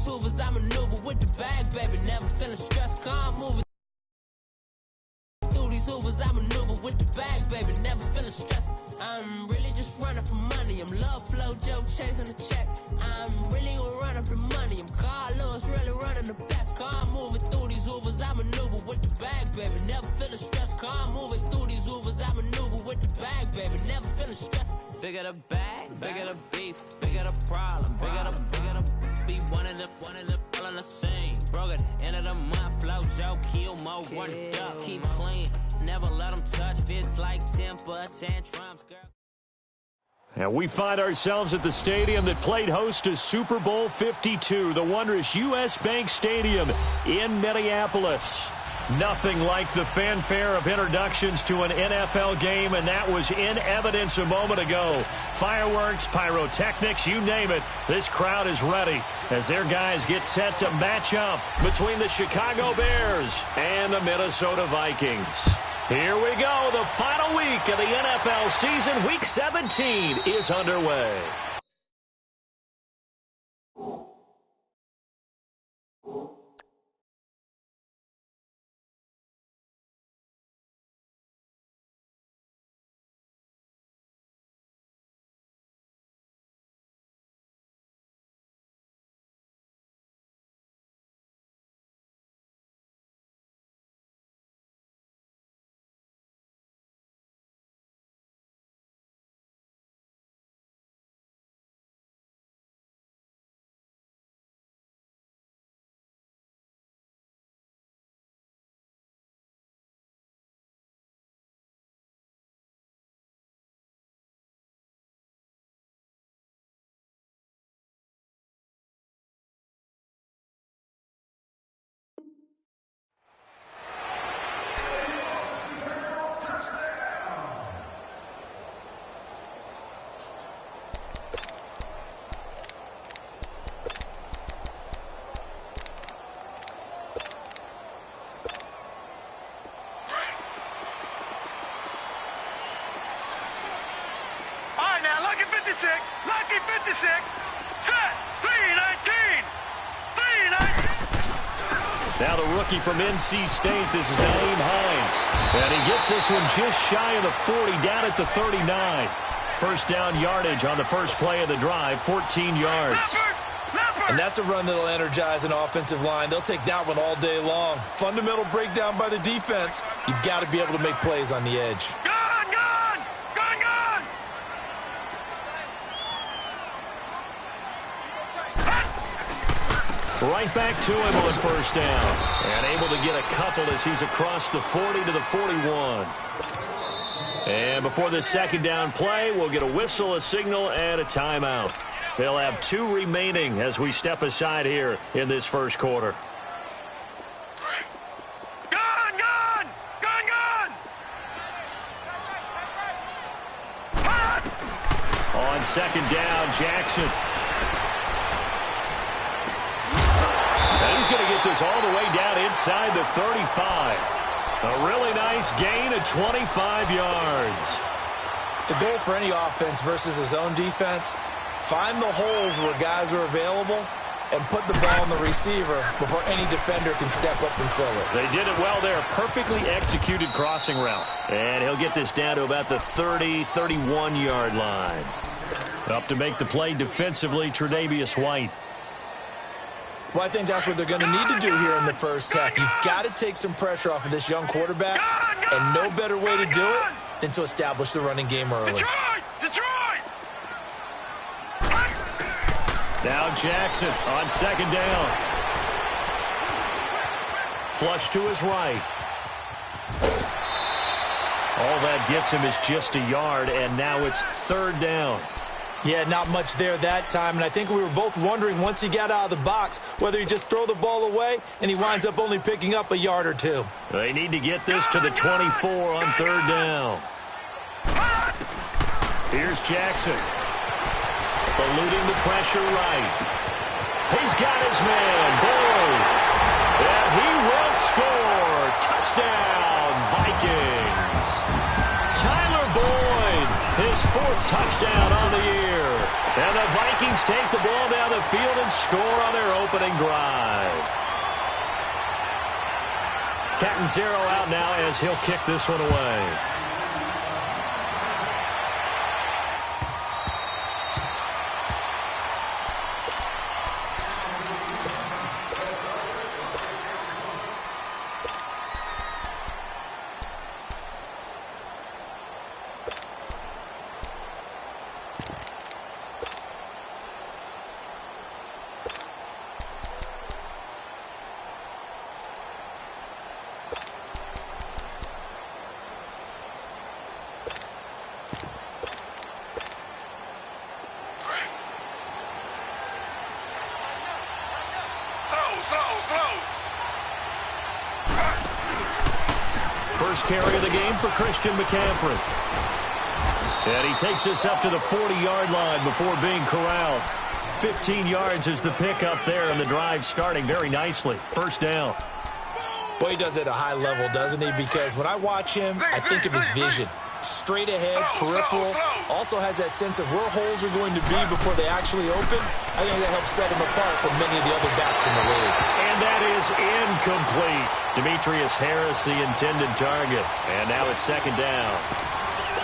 hoovers, I maneuver with the bag, baby. Never feeling stressed, calm moving. Through these hoovers, I maneuver with the bag, baby. Never feeling stressed. I'm really just running for money. I'm love flow, Joe chasing the check. I'm really gonna run up in money. I'm Carlos, really running the best. Calm moving through these hoovers, I maneuver with the bag, baby. Never feeling stressed. Calm moving through these hoovers, I maneuver with the bag, baby. Never feeling stressed. Bigger the bag, bigger the beef, bigger the problem, bigger the be one of the all on the same. Broke at the end of the month, flow, Joe, kill more, run it up, keep clean. Never let them touch, fits like temper tantrums, girl. And we find ourselves at the stadium that played host to Super Bowl 52, the wondrous U.S. Bank Stadium in Minneapolis. Nothing like the fanfare of introductions to an NFL game, and that was in evidence a moment ago. Fireworks, pyrotechnics, you name it. This crowd is ready as their guys get set to match up between the Chicago Bears and the Minnesota Vikings. Here we go. The final week of the NFL season. Week 17 is underway. Lucky 56, set, 319, 319. Now the rookie from NC State, this is Naeem Hines. And he gets this one just shy of the 40, down at the 39. First down yardage on the first play of the drive, 14 yards. And that's a run that'll energize an offensive line. They'll take that one all day long. Fundamental breakdown by the defense. You've got to be able to make plays on the edge. Right back to him on first down. And able to get a couple as he's across the 40 to the 41. And before this second down play, we'll get a whistle, a signal, and a timeout. They'll have 2 remaining as we step aside here in this first quarter. On second down, Jackson. And he's going to get this all the way down inside the 35. A really nice gain of 25 yards. The goal for any offense versus his own defense, find the holes where guys are available and put the ball on the receiver before any defender can step up and fill it. They did it well there. Perfectly executed crossing route. And he'll get this down to about the 30, 31-yard line. Up to make the play defensively, Tre'Davious White. Well, I think that's what they're going to need to do here in the first half. You've got to take some pressure off of this young quarterback, and no better way to do it than to establish the running game early. Detroit! Now Jackson on second down. Flush to his right. All that gets him is just a yard, and now it's third down. Yeah, not much there that time, and I think we were both wondering once he got out of the box whether he just throw the ball away, and he winds up only picking up a yard or two. They need to get this to the 24 on third down. Here's Jackson. Eluding the pressure right. He's got his man, Boyd. And he will score. Touchdown, Vikings. Tyler Boyd, his 4th touchdown on the year. And the Vikings take the ball down the field and score on their opening drive. Catanzaro out now as he'll kick this one away. First carry of the game for Christian McCaffrey. And he takes us up to the 40-yard line before being corralled. 15 yards is the pickup there, and the drive starting very nicely. First down. Boy, he does it at a high level, doesn't he? Because when I watch him, I think of his vision. Straight ahead, peripheral, also has that sense of where holes are going to be before they actually open. I think that helps set him apart from many of the other backs in the league. And that is incomplete. Demetrius Harris, the intended target. And now it's second down.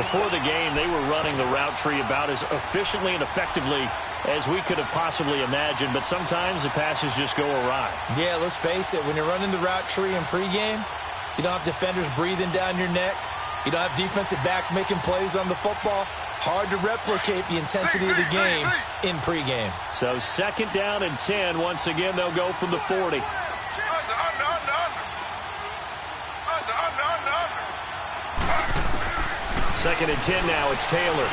Before the game, they were running the route tree about as efficiently and effectively as we could have possibly imagined, but sometimes the passes just go awry. Yeah, let's face it, when you're running the route tree in pregame, you don't have defenders breathing down your neck. You don't have defensive backs making plays on the football. Hard to replicate the intensity of the game in pregame. So second down and 10. Once again, they'll go from the 40. Second and 10 now. It's Taylor.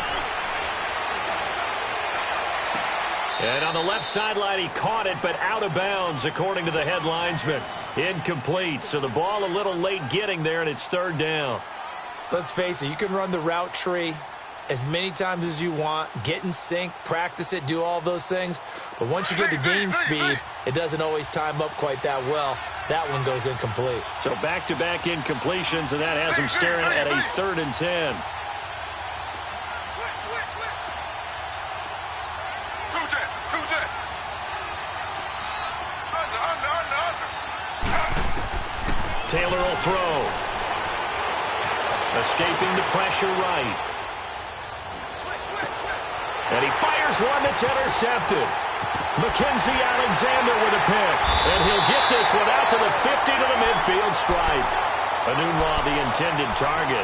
And on the left sideline, he caught it, but out of bounds, according to the head linesman. Incomplete. So the ball a little late getting there, and it's third down. Let's face it, you can run the route tree as many times as you want, get in sync, practice it, do all those things. But once you get to game speed, it doesn't always time up quite that well. That one goes incomplete. So back-to-back incompletions, and that has him staring at a third and 10. Taylor will throw. Escaping the pressure right. And he fires one that's intercepted. Mackenzie Alexander with a pick. And he'll get this one out to the 50 to the midfield stripe. Anunwa, the intended target.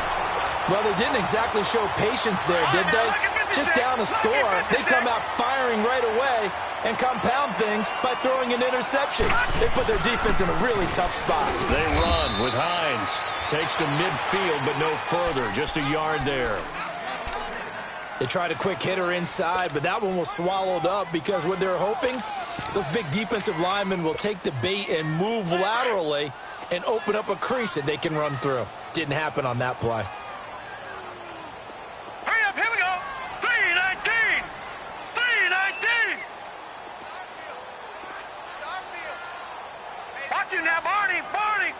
Well, they didn't exactly show patience there, did they? Just down a score, they come out firing right away and compound things by throwing an interception. They put their defense in a really tough spot. They run with Hines. Takes to midfield, but no further. Just a yard there. They tried a quick hitter inside, but that one was swallowed up because what they're hoping, those big defensive linemen will take the bait and move laterally and open up a crease that they can run through. Didn't happen on that play. Hurry up, here we go. 3-19. 3-19. Watch you now, Barney. Barney.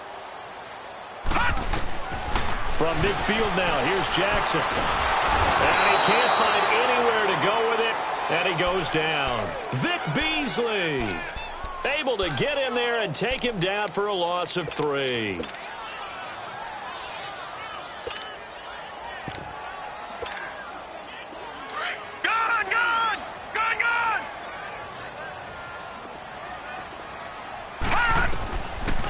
From midfield now, here's Jackson. And he can't find anywhere to go with it, and he goes down. Vic Beasley able to get in there and take him down for a loss of 3.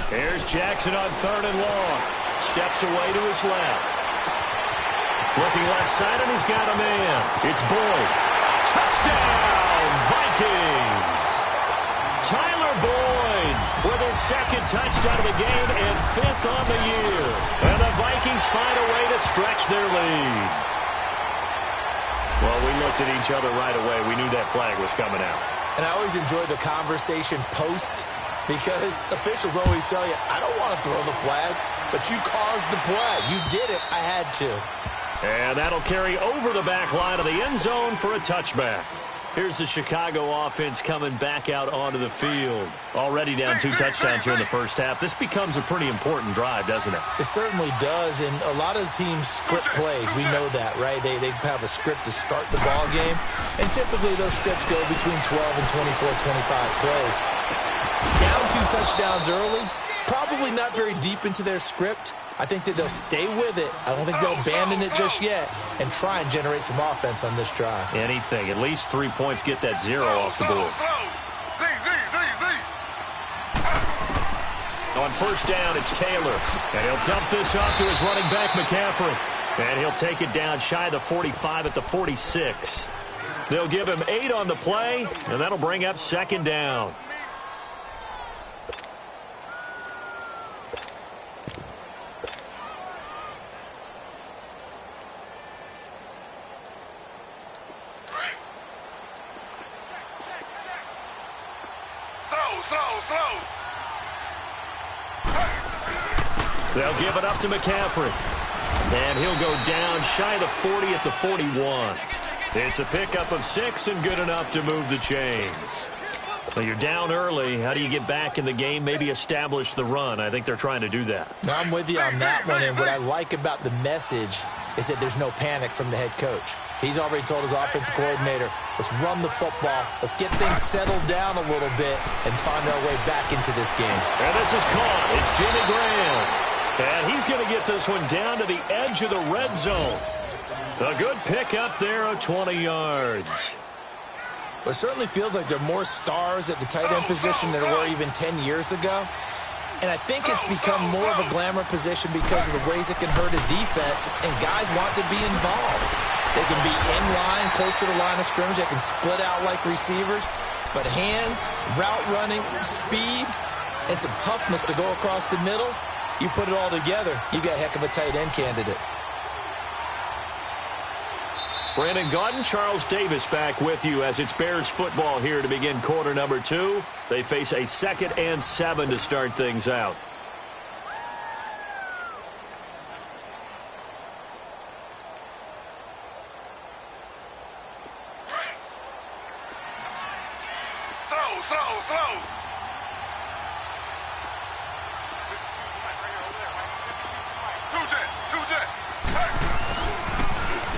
Here's Jackson on third and long. Steps away to his left. Looking left side, and he's got a man. It's Boyd. Touchdown, Vikings! Tyler Boyd with his second touchdown of the game and 5th on the year. And the Vikings find a way to stretch their lead. Well, we looked at each other right away. We knew that flag was coming out. And I always enjoy the conversation post, because officials always tell you, I don't want to throw the flag, but you caused the play. You did it. I had to. And that'll carry over the back line of the end zone for a touchback. Here's the Chicago offense coming back out onto the field. Already down 2 touchdowns here in the first half. This becomes a pretty important drive, doesn't it? It certainly does, and a lot of the teams script plays. We know that, right? They have a script to start the ball game, and typically those scripts go between 12 and 24, 25 plays. Down 2 touchdowns early, probably not very deep into their script. I think that they'll stay with it. I don't think they'll abandon it just yet and try and generate some offense on this drive. Anything. At least 3 points, get that 0 off the board. On first down, it's Taylor. And he'll dump this off to his running back, McCaffrey. And he'll take it down shy of the 45 at the 46. They'll give him 8 on the play, and that'll bring up second down. They'll give it up to McCaffrey. And he'll go down shy of the 40 at the 41. It's a pickup of 6 and good enough to move the chains. Well, you're down early. How do you get back in the game? Maybe establish the run. I think they're trying to do that. Now, I'm with you on that one, and what I like about the message is that there's no panic from the head coach. He's already told his offensive coordinator, let's run the football, let's get things settled down a little bit and find our way back into this game. And this is caught. It's Jimmy Graham. And he's going to get this one down to the edge of the red zone. A good pick up there of 20 yards. Well, it certainly feels like there are more stars at the tight end position than there were even 10 years ago. And I think it's become more of a glamour position because of the ways it can hurt a defense, and guys want to be involved. They can be in line, close to the line of scrimmage. They can split out like receivers. But hands, route running, speed, and some toughness to go across the middle, you put it all together, you got a heck of a tight end candidate. Brandon Gaudin, Charles Davis back with you as it's Bears football here to begin quarter number 2. They face a 2nd and 7 to start things out. Slow.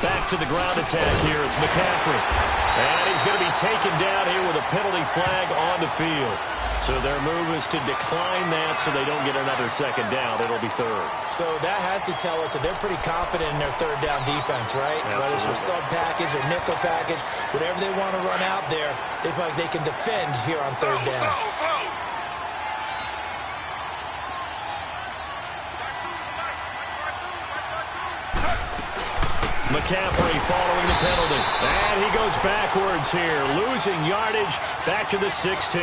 Back to the ground attack here. It's McCaffrey. And he's going to be taken down here with a penalty flag on the field. So their move is to decline that so they don't get another second down. It'll be 3rd. So that has to tell us that they're pretty confident in their 3rd down defense, right? Absolutely. Whether it's a sub package or nickel package, whatever they want to run out there, they feel like they can defend here on 3rd down. McCaffrey following the penalty. And he goes backwards here, losing yardage back to the 16.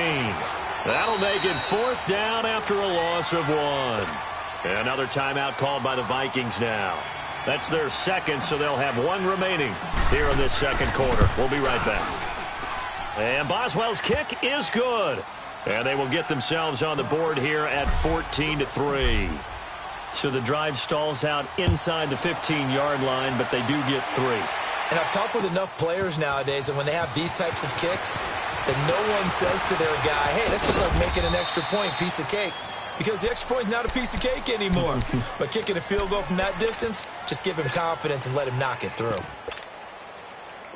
That'll make it 4th down after a loss of 1. Another timeout called by the Vikings now. That's their 2nd, so they'll have 1 remaining here in this 2nd quarter. We'll be right back. And Boswell's kick is good. And they will get themselves on the board here at 14-3. So the drive stalls out inside the 15-yard line, but they do get 3. And I've talked with enough players nowadays, and when they have these types of kicks, that no one says to their guy, hey, that's just like making an extra point, piece of cake. Because the extra point is not a piece of cake anymore. But kicking a field goal from that distance, just give him confidence and let him knock it through.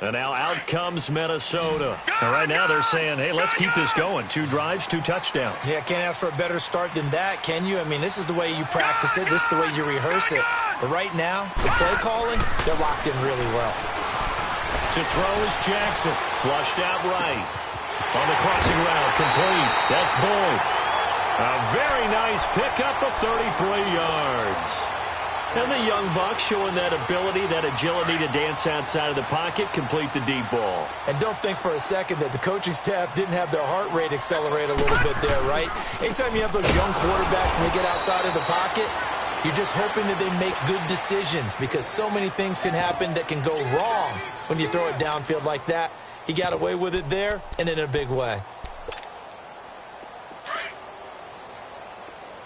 And now out comes Minnesota. And right now they're saying, hey, let's keep this going. 2 drives, 2 touchdowns. Yeah, can't ask for a better start than that, can you? I mean, this is the way you practice it. This is the way you rehearse it. But right now, the play calling, they're locked in really well. To throw is Jackson. Flushed out right. On the crossing route, complete. That's Boyd. A very nice pickup of 33 yards. And the young buck showing that ability, that agility to dance outside of the pocket, complete the deep ball. And don't think for a second that the coaching staff didn't have their heart rate accelerate a little bit there, right? Anytime you have those young quarterbacks when they get outside of the pocket, you're just hoping that they make good decisions because so many things can happen that can go wrong when you throw it downfield like that. He got away with it there and in a big way.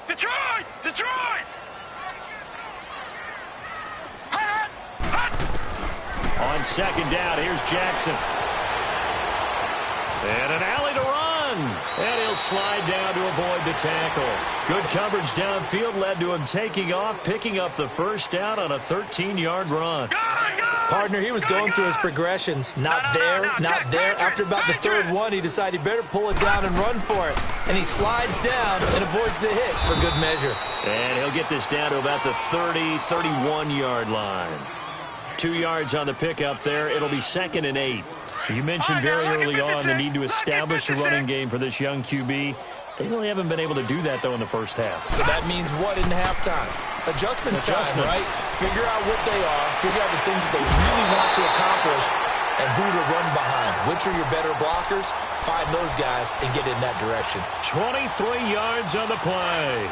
Detroit! On second down, here's Jackson. And an alley to run. And he'll slide down to avoid the tackle. Good coverage downfield led to him taking off, picking up the first down on a 13-yard run. Partner, he was going through his progressions. Not there. After about the third one, he decided he better pull it down and run for it. And he slides down and avoids the hit for good measure. And he'll get this down to about the 30, 31-yard line. 2 yards on the pickup there. It'll be 2nd and 8. You mentioned very early on the need to establish a running game for this young QB. They really haven't been able to do that, though, in the first half. So that means what in halftime? Adjustments time, right? Figure out what they are, figure out the things that they really want to accomplish, and who to run behind. Which are your better blockers? Find those guys and get in that direction. 23 yards on the play.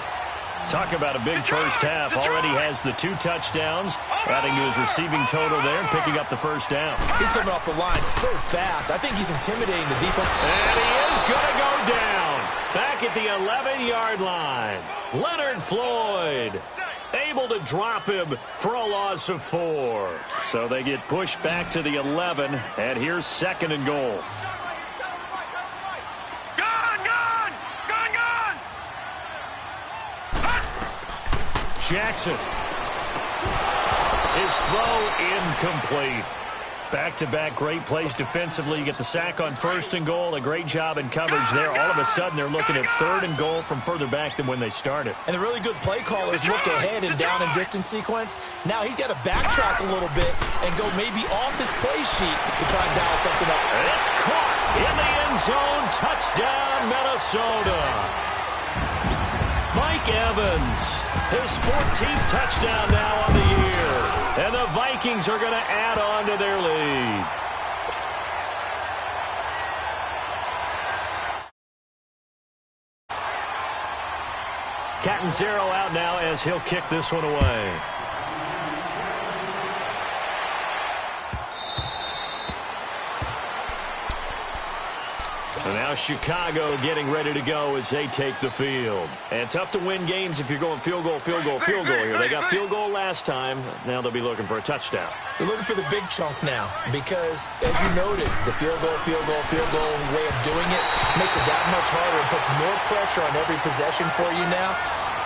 Talk about a big first half. Already has the 2 touchdowns, adding to his receiving total there and picking up the first down. He's coming off the line so fast. I think he's intimidating the defense. And he is going to go down. Back at the 11-yard line. Leonard Floyd able to drop him for a loss of 4. So they get pushed back to the 11, and here's 2nd and goal. Jackson. His throw incomplete. Back-to-back great plays defensively. You get the sack on 1st and goal. A great job in coverage there. All of a sudden, they're looking at 3rd and goal from further back than when they started. And the really good play callers look ahead and down and distance sequence. Now he's got to backtrack a little bit and go maybe off his play sheet to try and dial something up. It's caught in the end zone. Touchdown, Minnesota. Mike Evans, his 14th touchdown now on the year. And the Vikings are going to add on to their lead. Catanzaro out now as he'll kick this one away. And now Chicago getting ready to go as they take the field. And tough to win games if you're going field goal here. They got field goal last time. Now they'll be looking for a touchdown. They're looking for the big chunk now because, as you noted, the field goal way of doing it makes it that much harder and puts more pressure on every possession for you now.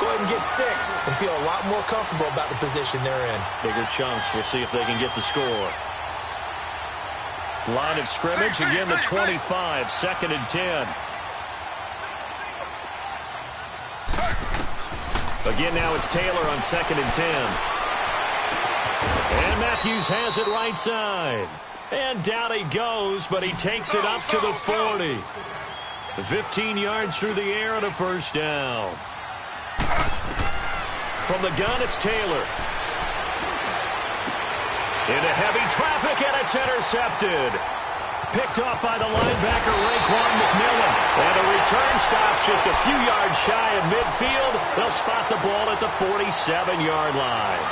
Go ahead and get 6 and feel a lot more comfortable about the position they're in. Bigger chunks. We'll see if they can get the score. Line of scrimmage, again the 25, 2nd and 10. Again now it's Taylor on 2nd and 10. And Matthews has it right side. And down he goes, but he takes it up to the 40. 15 yards through the air and a first down. From the gun, it's Taylor. Into heavy traffic, and it's intercepted. Picked off by the linebacker, Raekwon McMillan. And the return stops just a few yards shy of midfield. They'll spot the ball at the 47-yard line.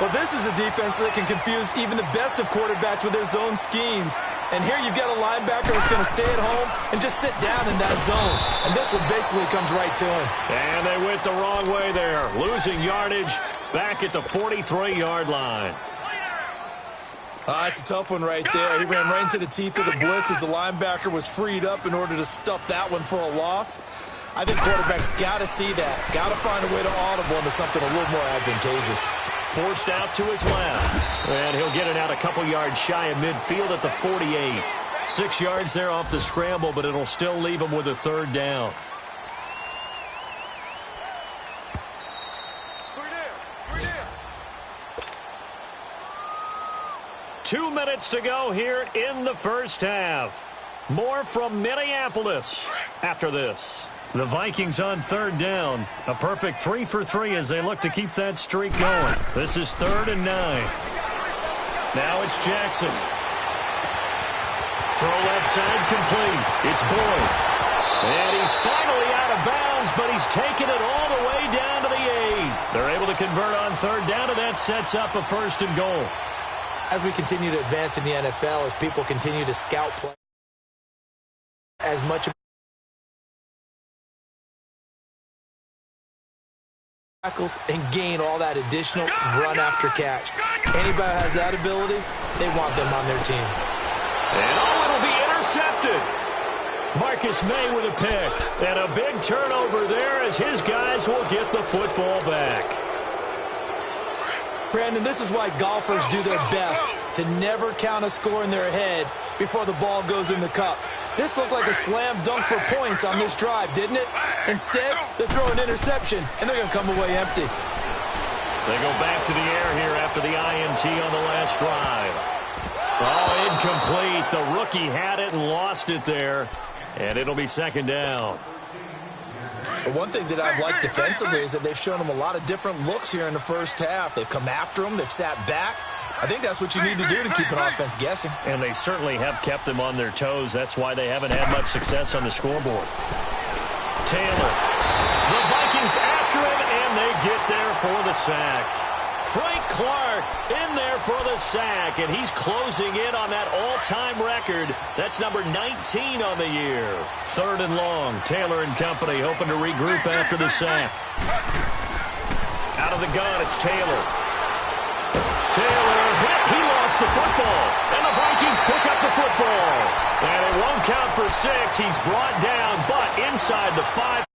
Well, this is a defense that can confuse even the best of quarterbacks with their zone schemes. And here you've got a linebacker that's going to stay at home and just sit down in that zone. And this one basically comes right to him. And they went the wrong way there. Losing yardage back at the 43-yard line. That's a tough one right there. He ran right into the teeth of the blitz as the linebacker was freed up in order to stuff that one for a loss. I think quarterbacks got to see that. Got to find a way to audible into something a little more advantageous. Forced out to his left. And he'll get it out a couple yards shy of midfield at the 48. 6 yards there off the scramble, but it'll still leave him with a 3rd down. 2 minutes to go here in the first half. More from Minneapolis after this. The Vikings on 3rd down. A perfect 3 for 3 as they look to keep that streak going. This is 3rd and 9. Now it's Jackson. Throw left side complete. It's Boyd. And he's finally out of bounds, but he's taken it all the way down to the 8. They're able to convert on 3rd down, and that sets up a 1st and goal. As we continue to advance in the NFL, as people continue to scout play as much tackles and gain all that additional run after catch. Anybody who has that ability, they want them on their team. And it'll be intercepted. Marcus May with a pick. And a big turnover there as his guys will get the football back. Brandon, this is why golfers do their best to never count a score in their head before the ball goes in the cup. This looked like a slam dunk for points on this drive, didn't it? Instead, they throw an interception, and they're going to come away empty. They go back to the air here after the INT on the last drive. Oh, incomplete. The rookie had it and lost it there. And it'll be second down. But one thing that I've liked defensively is that they've shown them a lot of different looks here in the first half. They've come after them. They've sat back. I think that's what you need to do to keep an offense guessing. And they certainly have kept them on their toes. That's why they haven't had much success on the scoreboard. Taylor. The Vikings after him, and they get there for the sack. Frank Clark in there for the sack, and he's closing in on that all-time record. That's number 19 on the year. 3rd and long. Taylor and company hoping to regroup after the sack. Out of the gun, it's Taylor. Taylor hit. He lost the football, and the Vikings pick up the football. And it won't count for 6. He's brought down, but inside the 5.